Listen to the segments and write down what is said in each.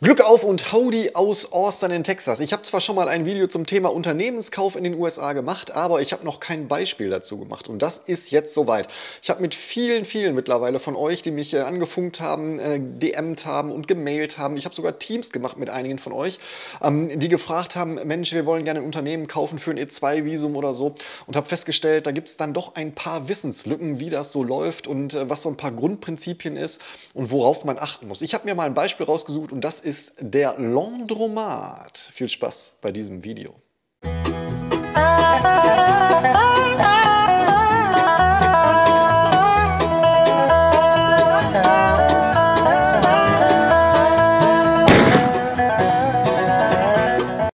Glück auf und Howdy aus Austin in Texas. Ich habe zwar schon mal ein Video zum Thema Unternehmenskauf in den USA gemacht, aber ich habe noch kein Beispiel dazu gemacht und das ist jetzt soweit. Ich habe mit vielen mittlerweile von euch, die mich angefunkt haben, DM'd haben und gemailt haben. Ich habe sogar Teams gemacht mit einigen von euch, die gefragt haben, Mensch, wir wollen gerne ein Unternehmen kaufen für ein E2-Visum oder so, und habe festgestellt, da gibt es dann doch ein paar Wissenslücken, wie das so läuft und was so ein paar Grundprinzipien ist und worauf man achten muss. Ich habe mir mal ein Beispiel rausgesucht und das ist der Laundromat. Viel Spaß bei diesem Video.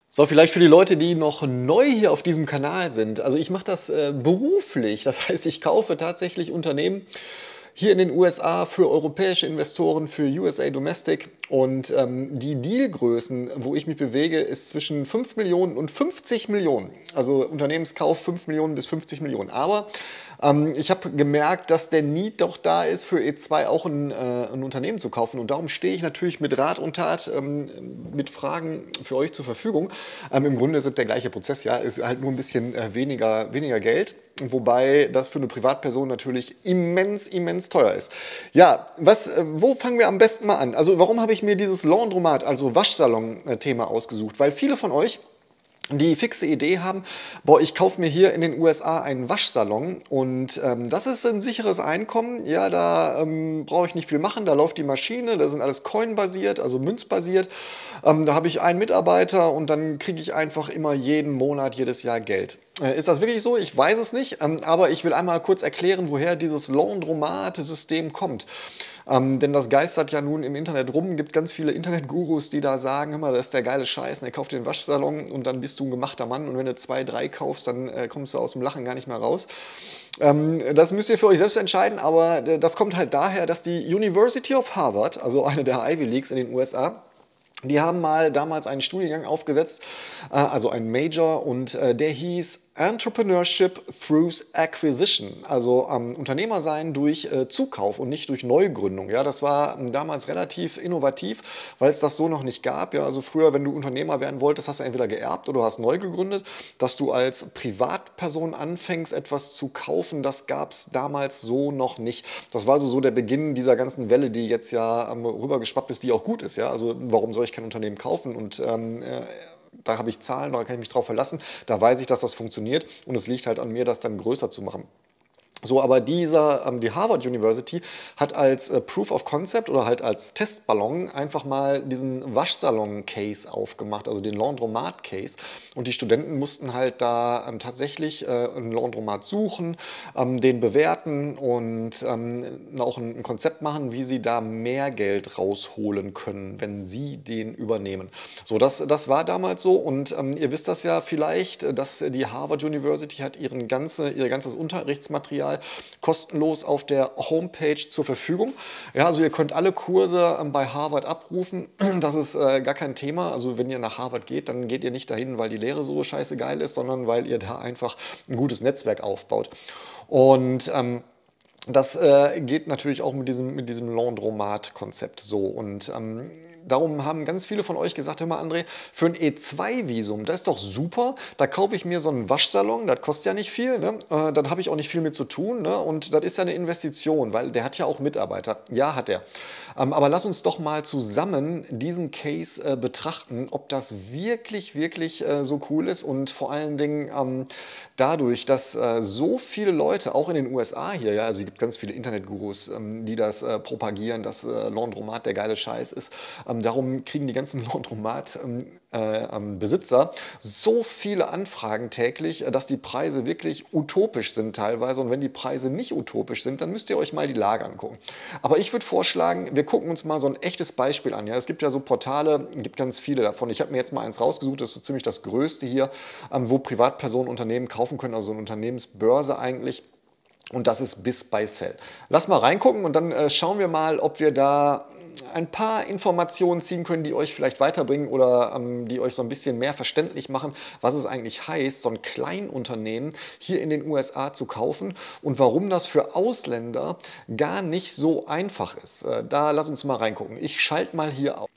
So, vielleicht für die Leute, die noch neu hier auf diesem Kanal sind. Also ich mache das beruflich. Das heißt, ich kaufe tatsächlich Unternehmen hier in den USA für europäische Investoren, für USA Domestic. Und die Dealgrößen, wo ich mich bewege, ist zwischen 5 Millionen und 50 Millionen. Also Unternehmenskauf 5 Millionen bis 50 Millionen. Aber ich habe gemerkt, dass der Need doch da ist, für E2 auch ein Unternehmen zu kaufen. Und darum stehe ich natürlich mit Rat und Tat mit Fragen für euch zur Verfügung. Im Grunde ist es der gleiche Prozess, ja, ist halt nur ein bisschen weniger Geld. Wobei das für eine Privatperson natürlich immens teuer ist. Ja, wo fangen wir am besten mal an? Also warum habe ich mir dieses Laundromat, also Waschsalon-Thema ausgesucht? Weil viele von euch die fixe Idee haben, boah, ich kaufe mir hier in den USA einen Waschsalon und das ist ein sicheres Einkommen. Ja, da brauche ich nicht viel machen, da läuft die Maschine, da sind alles Coin-basiert, also münzbasiert. Da habe ich einen Mitarbeiter und dann kriege ich einfach immer jeden Monat, jedes Jahr Geld. Ist das wirklich so? Ich weiß es nicht, aber ich will einmal kurz erklären, woher dieses Laundromat-System kommt. Denn das geistert ja nun im Internet rum. Gibt ganz viele Internetgurus, die da sagen, hör mal, das ist der geile Scheiß, und er kauft den Waschsalon und dann bist du ein gemachter Mann und wenn du 2, 3 kaufst, dann kommst du aus dem Lachen gar nicht mehr raus. Das müsst ihr für euch selbst entscheiden, aber das kommt halt daher, dass die University of Harvard, also eine der Ivy Leagues in den USA, die haben mal damals einen Studiengang aufgesetzt, also einen Major, und der hieß Entrepreneurship through Acquisition, also Unternehmer sein durch Zukauf und nicht durch Neugründung. Ja, das war damals relativ innovativ, weil es das so noch nicht gab. Ja, also früher, wenn du Unternehmer werden wolltest, hast du entweder geerbt oder hast neu gegründet. Dass du als Privatperson anfängst, etwas zu kaufen, das gab es damals so noch nicht. Das war also so der Beginn dieser ganzen Welle, die jetzt ja rübergeschwappt ist, die auch gut ist. Ja, also warum soll ich kein Unternehmen kaufen? Und da habe ich Zahlen, da kann ich mich drauf verlassen, da weiß ich, dass das funktioniert und es liegt halt an mir, das dann größer zu machen. So, aber die Harvard University hat als Proof of Concept oder halt als Testballon einfach mal diesen Waschsalon-Case aufgemacht, also den Laundromat-Case. Und die Studenten mussten halt da tatsächlich ein Laundromat suchen, den bewerten und auch ein Konzept machen, wie sie da mehr Geld rausholen können, wenn sie den übernehmen. So, das war damals so und ihr wisst das ja vielleicht, dass die Harvard University hat ihr ganzes Unterrichtsmaterial kostenlos auf der Homepage zur Verfügung. Ja, also ihr könnt alle Kurse bei Harvard abrufen. Das ist gar kein Thema. Also wenn ihr nach Harvard geht, dann geht ihr nicht dahin, weil die Lehre so scheiße geil ist, sondern weil ihr da einfach ein gutes Netzwerk aufbaut. Und das geht natürlich auch mit diesem Laundromat-Konzept so. Und darum haben ganz viele von euch gesagt, hör mal André, für ein E2-Visum, das ist doch super, da kaufe ich mir so einen Waschsalon, das kostet ja nicht viel, ne? Dann habe ich auch nicht viel mit zu tun, ne? Und das ist ja eine Investition, weil der hat ja auch Mitarbeiter. Ja, hat er. Aber lass uns doch mal zusammen diesen Case betrachten, ob das wirklich so cool ist und vor allen Dingen dadurch, dass so viele Leute, auch in den USA hier, ja, also es gibt ganz viele Internetgurus, die das propagieren, dass Laundromat der geile Scheiß ist. Darum kriegen die ganzen Laundromat-Besitzer so viele Anfragen täglich, dass die Preise wirklich utopisch sind teilweise. Und wenn die Preise nicht utopisch sind, dann müsst ihr euch mal die Lage angucken. Aber ich würde vorschlagen, wir gucken uns mal so ein echtes Beispiel an. Ja, es gibt ja so Portale, gibt ganz viele davon. Ich habe mir jetzt mal eins rausgesucht, das ist so ziemlich das größte hier, wo Privatpersonen Unternehmen kaufen können, also eine Unternehmensbörse eigentlich. Und das ist Biz Buy Sell. Lass mal reingucken und dann schauen wir mal, ob wir da ein paar Informationen ziehen können, die euch vielleicht weiterbringen oder die euch so ein bisschen mehr verständlich machen, was es eigentlich heißt, so ein Kleinunternehmen hier in den USA zu kaufen und warum das für Ausländer gar nicht so einfach ist. Da lass uns mal reingucken. Ich schalte mal hier auf.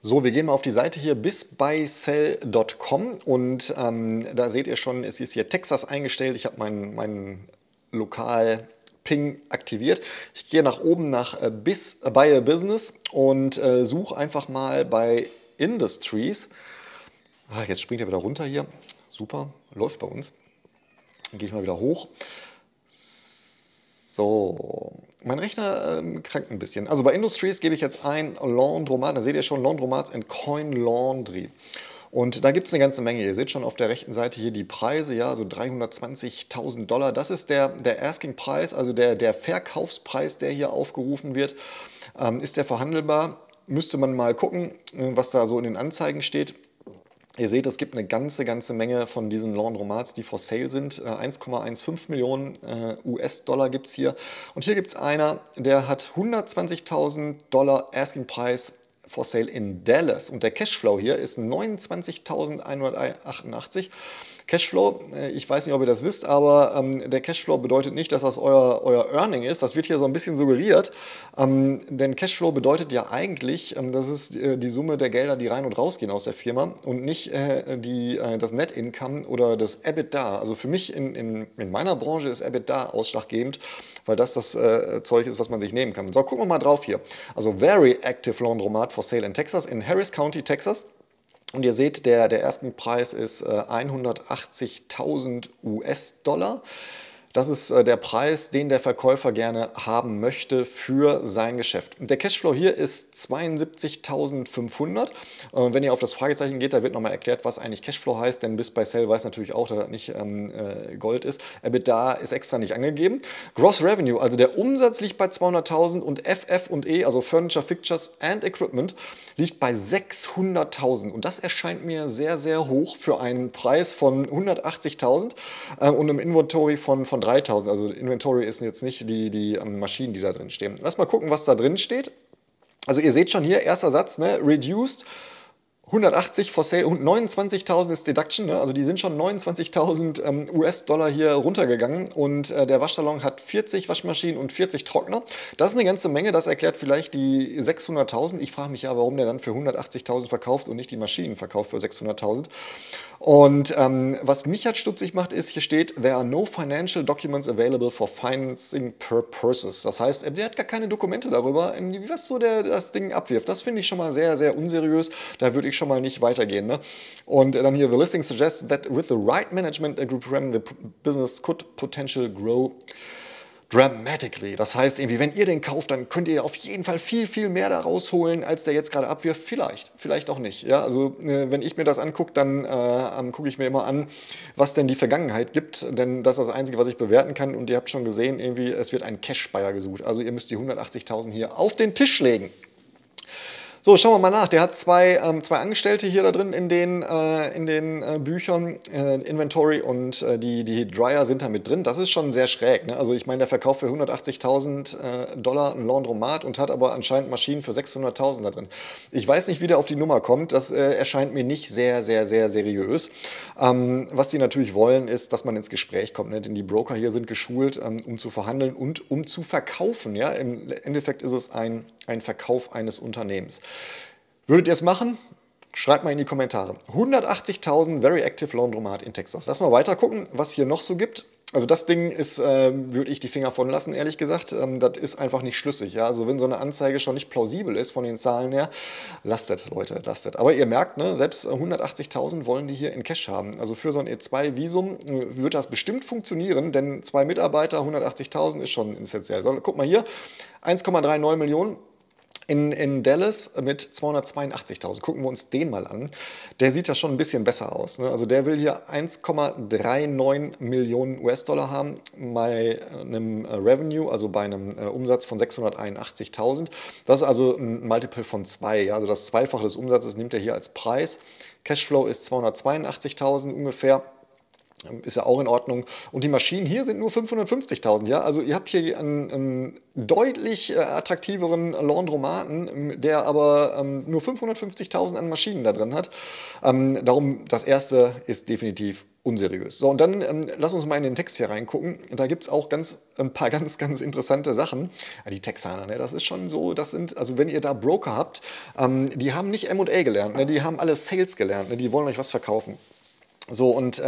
So, wir gehen mal auf die Seite hier bizbuysell.com und da seht ihr schon, es ist hier Texas eingestellt. Ich habe meinen Lokal-Ping aktiviert. Ich gehe nach oben nach Buy a Business und suche einfach mal bei Industries. Jetzt springt er wieder runter hier. Super, läuft bei uns. Dann gehe ich mal wieder hoch. So, mein Rechner krankt ein bisschen. Also bei Industries gebe ich jetzt ein Laundromat. Da seht ihr schon Laundromats and Coin Laundry. Und da gibt es eine ganze Menge. Ihr seht schon auf der rechten Seite hier die Preise, ja, so $320.000. Das ist der Asking-Preis, also der Verkaufspreis, der hier aufgerufen wird. Ist der verhandelbar? Müsste man mal gucken, was da so in den Anzeigen steht. Ihr seht, es gibt eine ganze Menge von diesen Laundromats, die for sale sind. 1,15 Millionen US-Dollar gibt es hier. Und hier gibt es einer, der hat $120.000 Asking Price for sale in Dallas. Und der Cashflow hier ist 29.188. Cashflow, ich weiß nicht, ob ihr das wisst, aber der Cashflow bedeutet nicht, dass das euer Earning ist. Das wird hier so ein bisschen suggeriert. Denn Cashflow bedeutet ja eigentlich, das ist die Summe der Gelder, die rein und rausgehen aus der Firma und nicht das Net Income oder das EBITDA. Also für mich in meiner Branche ist EBITDA ausschlaggebend, weil das Zeug ist, was man sich nehmen kann. So, gucken wir mal drauf hier. Also Very Active Laundromat for Sale in Texas, in Harris County, Texas. Und ihr seht, der Erstenpreis ist 180.000 US-Dollar. Das ist der Preis, den der Verkäufer gerne haben möchte für sein Geschäft. Der Cashflow hier ist 72.500. Wenn ihr auf das Fragezeichen geht, da wird nochmal erklärt, was eigentlich Cashflow heißt, denn BizBuySell weiß natürlich auch, dass das nicht Gold ist. EBITDA ist extra nicht angegeben. Gross Revenue, also der Umsatz liegt bei 200.000 und FF&E, also Furniture, Fixtures and Equipment, liegt bei 600.000. Und das erscheint mir sehr hoch für einen Preis von 180.000 und einem Inventory von 3.000. Also Inventory ist jetzt nicht die Maschinen, die da drin stehen. Lass mal gucken, was da drin steht. Also ihr seht schon hier, erster Satz, ne? Reduced 180 for sale und 29.000 ist Deduction, ne? Also die sind schon 29.000 US-Dollar hier runtergegangen und der Waschsalon hat 40 Waschmaschinen und 40 Trockner. Das ist eine ganze Menge, das erklärt vielleicht die 600.000. Ich frage mich ja, warum der dann für 180.000 verkauft und nicht die Maschinen verkauft für 600.000. Und was mich halt stutzig macht, ist, hier steht, there are no financial documents available for financing purposes. Das heißt, der hat gar keine Dokumente darüber, was so das Ding abwirft. Das finde ich schon mal sehr unseriös. Da würde ich schon mal nicht weitergehen. Ne? Und dann hier, the listing suggests that with the right management group the business could potentially grow dramatically. Das heißt, irgendwie, wenn ihr den kauft, dann könnt ihr auf jeden Fall viel mehr da rausholen, als der jetzt gerade abwirft. Vielleicht auch nicht. Ja? Also wenn ich mir das angucke, dann gucke ich mir immer an, was denn die Vergangenheit gibt, denn das ist das Einzige, was ich bewerten kann und ihr habt schon gesehen, irgendwie, es wird ein Cash-Buyer gesucht. Also ihr müsst die 180.000 hier auf den Tisch legen. So, schauen wir mal nach. Der hat zwei Angestellte hier da drin in den Büchern, Inventory und die Dryer sind da mit drin. Das ist schon sehr schräg. Ne? Also ich meine, der verkauft für 180.000 Dollar ein Laundromat und hat aber anscheinend Maschinen für 600.000 da drin. Ich weiß nicht, wie der auf die Nummer kommt. Das erscheint mir nicht sehr seriös. Was die natürlich wollen, ist, dass man ins Gespräch kommt. Ne? Denn die Broker hier sind geschult, um zu verhandeln und um zu verkaufen. Ja? Im Endeffekt ist es ein Verkauf eines Unternehmens. Würdet ihr es machen? Schreibt mal in die Kommentare. 180.000 Very Active Laundromat in Texas. Lass mal weiter gucken, was hier noch so gibt. Also das Ding ist, würde ich die Finger von lassen, ehrlich gesagt. Das ist einfach nicht schlüssig. Ja? Also wenn so eine Anzeige schon nicht plausibel ist von den Zahlen her, lasst das, Leute, lasst das. Aber ihr merkt, ne, selbst 180.000 wollen die hier in Cash haben. Also für so ein E2-Visum wird das bestimmt funktionieren, denn 2 Mitarbeiter, 180.000 ist schon essentiell. So, guck mal hier, 1,39 Millionen. In Dallas mit 282.000. Gucken wir uns den mal an. Der sieht ja schon ein bisschen besser aus. Ne? Also der will hier 1,39 Millionen US-Dollar haben bei einem Revenue, also bei einem Umsatz von 681.000. Das ist also ein Multiple von 2. Ja? Also das Zweifache des Umsatzes nimmt er hier als Preis. Cashflow ist 282.000 ungefähr. Ist ja auch in Ordnung. Und die Maschinen hier sind nur 550.000. Ja? Also ihr habt hier einen deutlich attraktiveren Laundromaten, der aber nur 550.000 an Maschinen da drin hat. Darum, das erste ist definitiv unseriös. So, und dann lass uns mal in den Text hier reingucken. Da gibt es auch ein paar ganz interessante Sachen. Ja, die Texaner, ne, das ist schon so, das sind, also wenn ihr da Broker habt, die haben nicht M&A gelernt, ne, die haben alle Sales gelernt, ne, die wollen euch was verkaufen. So, und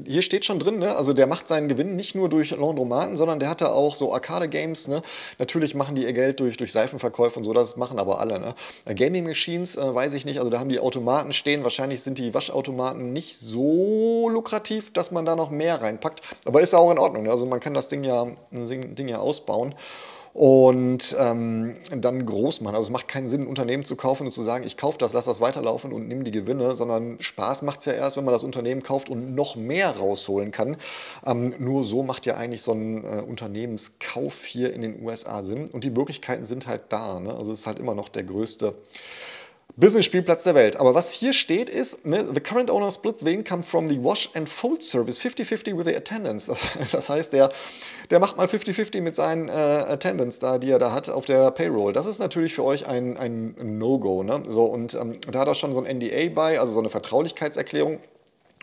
hier steht schon drin, ne? Also der macht seinen Gewinn nicht nur durch Laundromaten, sondern der hatte auch so Arcade-Games, ne? Natürlich machen die ihr Geld durch Seifenverkäufe und so, das machen aber alle, ne? Gaming Machines, weiß ich nicht, also da haben die Automaten stehen, wahrscheinlich sind die Waschautomaten nicht so lukrativ, dass man da noch mehr reinpackt, aber ist ja auch in Ordnung, ne? Also man kann das Ding ja ausbauen und dann groß machen. Also es macht keinen Sinn, ein Unternehmen zu kaufen und zu sagen, ich kaufe das, lass das weiterlaufen und nimm die Gewinne, sondern Spaß macht es ja erst, wenn man das Unternehmen kauft und noch mehr rausholen kann. Nur so macht ja eigentlich so ein Unternehmenskauf hier in den USA Sinn und die Möglichkeiten sind halt da. Ne? Also es ist halt immer noch der größte Business-Spielplatz der Welt. Aber was hier steht ist, ne, the current owner split the income from the wash and fold service 50-50 with the attendants. Das heißt, der macht mal 50-50 mit seinen Attendants da, die er da hat auf der Payroll. Das ist natürlich für euch ein No-Go. Ne? So, und da hat er schon so ein NDA bei, also so eine Vertraulichkeitserklärung.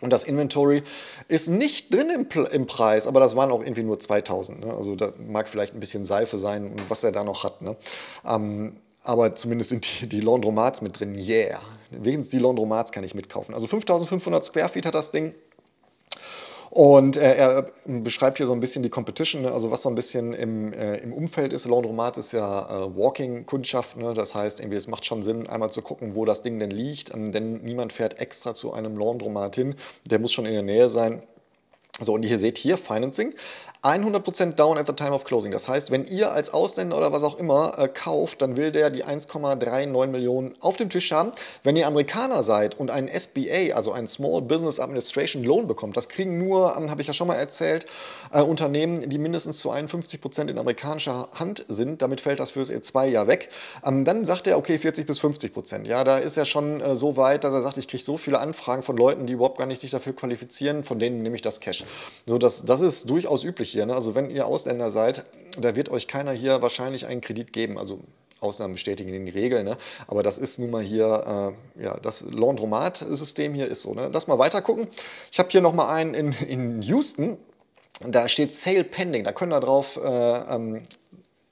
Und das Inventory ist nicht drin im Preis, aber das waren auch irgendwie nur 2000. Ne? Also da mag vielleicht ein bisschen Seife sein und was er da noch hat. Ne? Aber zumindest sind die Laundromats mit drin. Yeah. Wenigstens die Laundromats kann ich mitkaufen. Also 5500 Square Feet hat das Ding. Und er beschreibt hier so ein bisschen die Competition, ne? Also was so ein bisschen im Umfeld ist. Laundromat ist ja Walking-Kundschaft, ne? Das heißt, irgendwie, es macht schon Sinn, einmal zu gucken, wo das Ding denn liegt. Denn niemand fährt extra zu einem Laundromat hin. Der muss schon in der Nähe sein. So, und ihr seht hier Financing. 100% down at the time of closing. Das heißt, wenn ihr als Ausländer oder was auch immer kauft, dann will der die 1,39 Millionen auf dem Tisch haben. Wenn ihr Amerikaner seid und einen SBA, also einen Small Business Administration Loan bekommt, das kriegen nur, habe ich ja schon mal erzählt, Unternehmen, die mindestens zu 51% in amerikanischer Hand sind. Damit fällt das fürs E2 ja weg. Dann sagt er, okay, 40 bis 50%. Ja, da ist er schon so weit, dass er sagt, ich kriege so viele Anfragen von Leuten, die überhaupt gar nicht sich dafür qualifizieren, von denen nehme ich das Cash. So, das ist durchaus üblich hier. Ne? Also wenn ihr Ausländer seid, da wird euch keiner hier wahrscheinlich einen Kredit geben. Also Ausnahmen bestätigen die Regel, ne? Aber das ist nun mal hier, ja, das Laundromat-System hier ist so. Ne? Lass mal weiter gucken. Ich habe hier nochmal einen in Houston. Da steht Sale Pending. Da könnt ihr drauf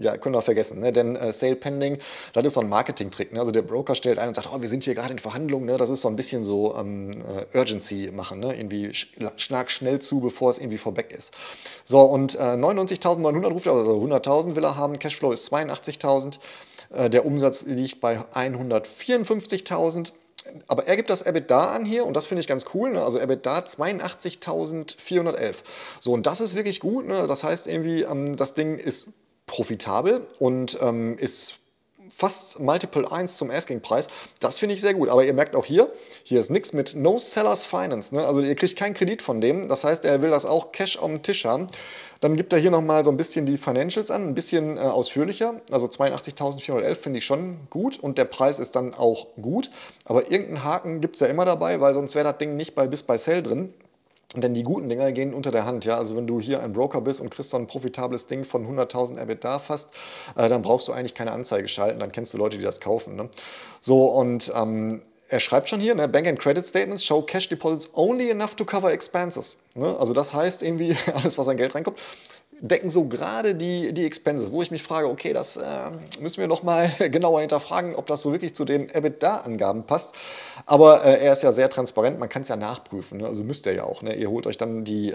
ja, können wir vergessen, ne? Denn Sale Pending, das ist so ein Marketing-Trick. Ne? Also der Broker stellt ein und sagt, oh, wir sind hier gerade in Verhandlungen. Ne? Das ist so ein bisschen so Urgency machen, ne? Irgendwie schlag schnell zu, bevor es irgendwie vorbei ist. So, und 99.900 ruft er, also 100.000 will er haben, Cashflow ist 82.000, der Umsatz liegt bei 154.000. Aber er gibt das EBITDA an hier und das finde ich ganz cool. Ne? Also EBITDA 82.411. So, und das ist wirklich gut. Ne? Das heißt irgendwie, das Ding ist profitabel und ist fast Multiple 1 zum Asking-Preis. Das finde ich sehr gut. Aber ihr merkt auch hier ist nichts mit No Sellers Finance. Ne? Also ihr kriegt keinen Kredit von dem. Das heißt, er will das auch Cash auf dem Tisch haben. Dann gibt er hier nochmal so ein bisschen die Financials an, ein bisschen ausführlicher. Also 82.411 finde ich schon gut und der Preis ist dann auch gut. Aber irgendeinen Haken gibt es ja immer dabei, weil sonst wäre das Ding nicht bei Bis bei Sell drin. Denn die guten Dinger gehen unter der Hand. Ja? Also wenn du hier ein Broker bist und kriegst so ein profitables Ding von 100.000 EBITDA fast, dann brauchst du eigentlich keine Anzeige schalten. Dann kennst du Leute, die das kaufen. Ne? So, und er schreibt schon hier, ne, Bank and Credit Statements show cash deposits only enough to cover expenses. Ne? Also das heißt irgendwie, alles, was an Geld reinkommt, decken so gerade die Expenses, wo ich mich frage, okay, das müssen wir noch mal genauer hinterfragen, ob das so wirklich zu den EBITDA-Angaben passt. Aber er ist ja sehr transparent, man kann es ja nachprüfen, ne? Also müsst ihr ja auch. Ne? Ihr holt euch dann die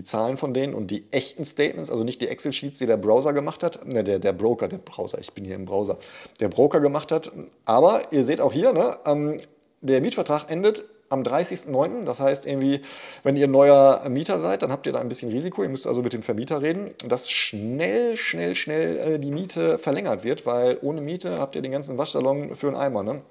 Zahlen von denen und die echten Statements, also nicht die Excel-Sheets, die der Browser gemacht hat, ne, der Broker, der Browser, ich bin hier im Browser, der Broker gemacht hat. Aber ihr seht auch hier, ne, der Mietvertrag endet am 30.09. Das heißt irgendwie, wenn ihr neuer Mieter seid, dann habt ihr da ein bisschen Risiko. Ihr müsst also mit dem Vermieter reden, dass schnell die Miete verlängert wird, weil ohne Miete habt ihr den ganzen Waschsalon für einen Eimer. Ne?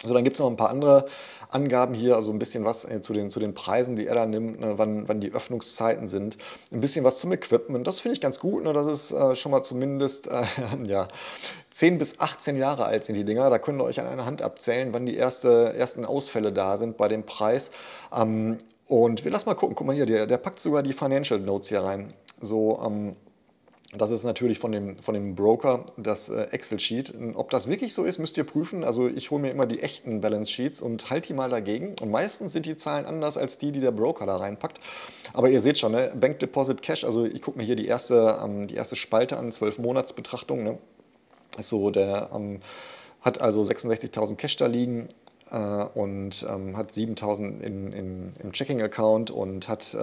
So, dann gibt es noch ein paar andere Angaben hier, also ein bisschen was zu den Preisen, die er da nimmt, ne, wann die Öffnungszeiten sind, ein bisschen was zum Equipment. Das finde ich ganz gut, ne, das ist schon mal zumindest ja, 10 bis 18 Jahre alt sind die Dinger. Da könnt ihr euch an einer Hand abzählen, wann die ersten Ausfälle da sind bei dem Preis. Und wir lassen mal gucken, guck mal hier, der packt sogar die Financial Notes hier rein. So, Das ist natürlich von dem Broker das Excel-Sheet. Ob das wirklich so ist, müsst ihr prüfen. Also ich hole mir immer die echten Balance-Sheets und halte die mal dagegen. Und meistens sind die Zahlen anders als die der Broker da reinpackt. Aber ihr seht schon, ne? Bank Deposit Cash, also ich gucke mir hier die erste Spalte an, 12-Monats-Betrachtung. Ne? Ist so, der hat also 66.000 Cash da liegen. Und hat 7.000 im Checking-Account und hat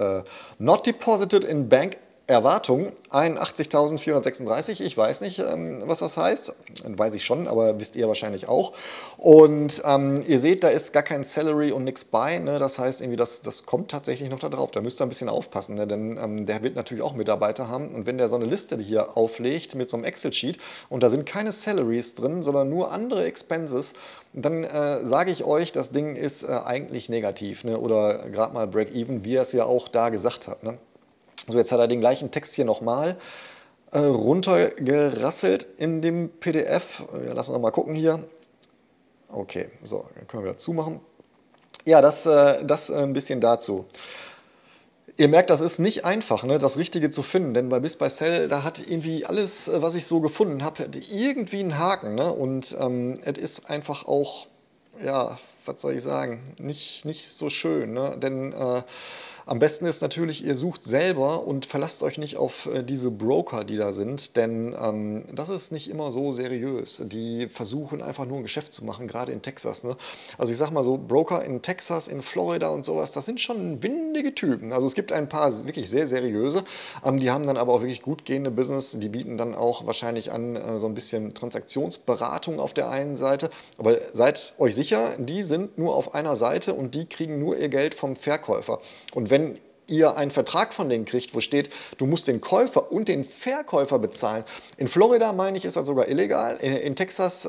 not deposited in Bank Erwartung 81.436. Ich weiß nicht, was das heißt. Weiß ich schon, aber wisst ihr wahrscheinlich auch. Und ihr seht, da ist gar kein Salary und nichts bei. Ne? Das heißt, irgendwie das kommt tatsächlich noch da drauf. Da müsst ihr ein bisschen aufpassen, ne? Denn der wird natürlich auch Mitarbeiter haben. Und wenn der so eine Liste hier auflegt mit so einem Excel-Sheet und da sind keine Salaries drin, sondern nur andere Expenses, dann sage ich euch, das Ding ist eigentlich negativ, ne? Oder gerade mal Break-Even, wie er es ja auch da gesagt hat. Ne? So, jetzt hat er den gleichen Text hier nochmal runtergerasselt in dem PDF. Wir lassen noch mal gucken hier. Okay, so, dann können wir wieder zumachen. Ja, das ein bisschen dazu. Ihr merkt, das ist nicht einfach, ne, das Richtige zu finden, denn bei BizBuySell, da hat irgendwie alles, was ich so gefunden habe, irgendwie einen Haken. Ne? Und es ist einfach auch, ja, was soll ich sagen, nicht so schön. Ne? Denn am besten ist natürlich, ihr sucht selber und verlasst euch nicht auf diese Broker, die da sind, denn das ist nicht immer so seriös. Die versuchen einfach nur ein Geschäft zu machen, gerade in Texas. Ne? Also ich sag mal so, Broker in Texas, in Florida und sowas, das sind schon windige Typen. Also es gibt ein paar wirklich sehr seriöse, die haben dann aber auch wirklich gut gehende Business, die bieten dann auch wahrscheinlich an so ein bisschen Transaktionsberatung auf der einen Seite, aber seid euch sicher, die sind nur auf einer Seite und die kriegen nur ihr Geld vom Verkäufer. Und wenn ihr einen Vertrag von denen kriegt, wo steht, du musst den Käufer und den Verkäufer bezahlen. In Florida, meine ich, ist das sogar illegal. In Texas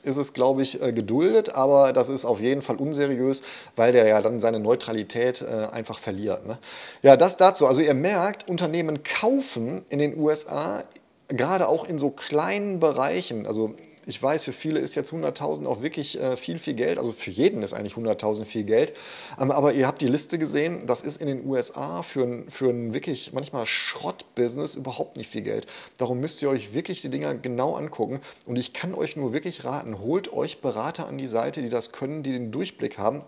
ist es, glaube ich, geduldet, aber das ist auf jeden Fall unseriös, weil der ja dann seine Neutralität einfach verliert. Ne? Ja, das dazu. Also ihr merkt, Unternehmen kaufen in den USA, gerade auch in so kleinen Bereichen, also ich weiß, für viele ist jetzt 100.000 auch wirklich viel Geld. Also für jeden ist eigentlich 100.000 viel Geld. Aber ihr habt die Liste gesehen, das ist in den USA für ein wirklich manchmal Schrottbusiness überhaupt nicht viel Geld. Darum müsst ihr euch wirklich die Dinger genau angucken. Und ich kann euch nur wirklich raten, holt euch Berater an die Seite, die das können, die den Durchblick haben.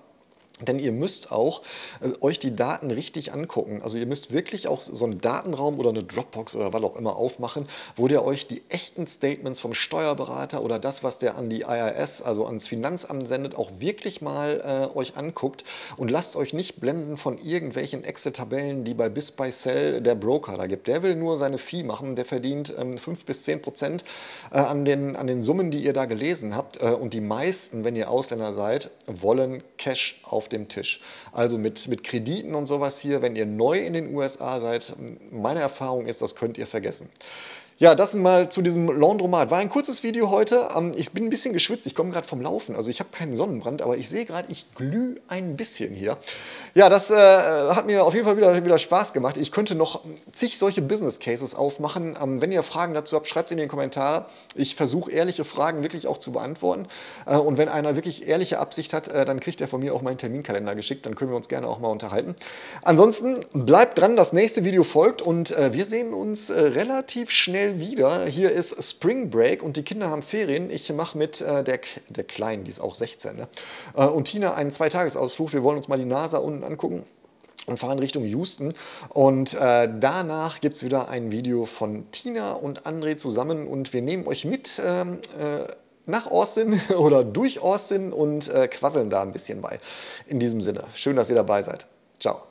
Denn ihr müsst auch euch die Daten richtig angucken. Also ihr müsst wirklich auch so einen Datenraum oder eine Dropbox oder was auch immer aufmachen, wo der euch die echten Statements vom Steuerberater oder das, was der an die IRS, also ans Finanzamt sendet, auch wirklich mal euch anguckt. Und lasst euch nicht blenden von irgendwelchen Excel-Tabellen, die bei BizBuySell der Broker da gibt. Der will nur seine Fee machen, der verdient 5 bis 10% an den Summen, die ihr da gelesen habt. Und die meisten, wenn ihr Ausländer seid, wollen Cash auf dem Tisch. Also mit Krediten und sowas hier, wenn ihr neu in den USA seid, meine Erfahrung ist, das könnt ihr vergessen. Ja, das mal zu diesem Laundromat. War ein kurzes Video heute. Ich bin ein bisschen geschwitzt. Ich komme gerade vom Laufen. Also ich habe keinen Sonnenbrand, aber ich sehe gerade, ich glühe ein bisschen hier. Ja, das hat mir auf jeden Fall wieder Spaß gemacht. Ich könnte noch zig solche Business Cases aufmachen. Wenn ihr Fragen dazu habt, schreibt es in die Kommentare. Ich versuche ehrliche Fragen wirklich auch zu beantworten. Und wenn einer wirklich ehrliche Absicht hat, dann kriegt er von mir auch meinen Terminkalender geschickt. Dann können wir uns gerne auch mal unterhalten. Ansonsten bleibt dran, das nächste Video folgt und wir sehen uns relativ schnell wieder. Hier ist Spring Break und die Kinder haben Ferien. Ich mache mit der Kleinen, die ist auch 16, ne? Und Tina einen 2-Tages-Ausflug. Wir wollen uns mal die NASA unten angucken und fahren Richtung Houston. Und danach gibt es wieder ein Video von Tina und André zusammen und wir nehmen euch mit nach Austin oder durch Austin und quasseln da ein bisschen bei. In diesem Sinne, schön, dass ihr dabei seid. Ciao.